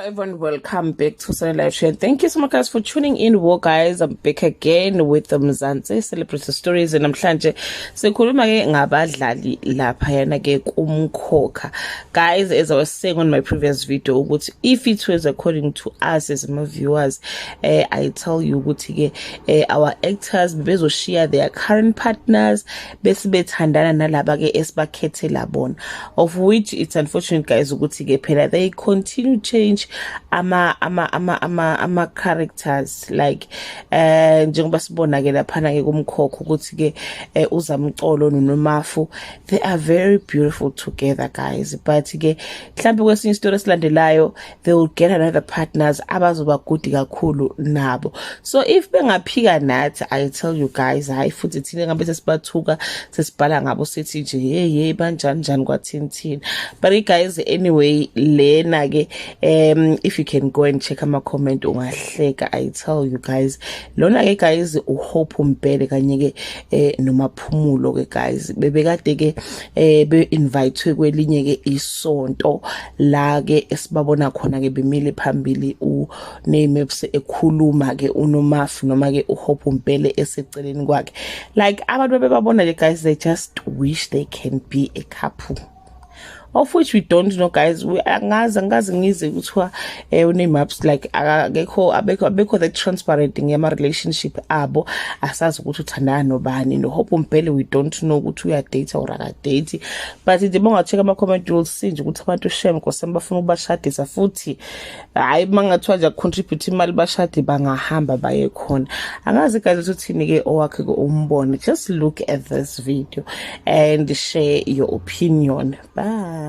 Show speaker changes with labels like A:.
A: everyone, welcome back to Sunny Live Share. Thank you so much guys for tuning in. Well guys, I'm back again with the Mzansi Celebrity Stories and namhlanje sikhuluma ke ngabadlali lapha yana ke kumkhokha. Guys, as I was saying on my previous video ukuthi if it was according to us as my viewers, I tell you ukuthi ke our actors bezoshiya their current partners bese bethandana nalaba ke esibakhethela bona, of which it's unfortunate guys ukuthi ke phela they continue change ama characters like njengoba sibona ke lapha ke kumkhokho ukuthi ke uZamcolo noNomafu, they are very beautiful together guys, but ke mhlambe kwesinye istory esilandelayo they will get another partners abazoba good kakhulu nabo. So if bengaphika nathi, I tell you guys, hayi futhi thina ngabe sesibathuka sesibhala ngabo sithi nje hey banjani njani kwathini, but guys anyway lena ke if you can go and check my comment ungahleka. I tell you guys, lona ke guys uHope Mbele kanye ke noMaphumulo ke guys bebekade ke be invite kwelinye ke isonto la ke esibabona khona ke bemile phambili uNameps ekhuluma ke uNomafu noma ke uHope Mbele eseceleni kwakhe, like abantu bebabona le guys, they just wish they can be a couple, of which we don't know guys. We angazi ngize kuthiwa uNameps like abekho the transparent ngema relationship abo, asazi ukuthi uthandana nobani. No Hope Mbele we don't know ukuthi uya date or aka date, but nje bonga-check ama comment you will see nje ukuthi abantu shame because bafuna ukubashadisa futhi hayi mangathiwa nje contribute imali bashade bangahamba baye khona. Angazi guys uthini ke owakhe umbone. Just look at this video and share your opinion. Bye.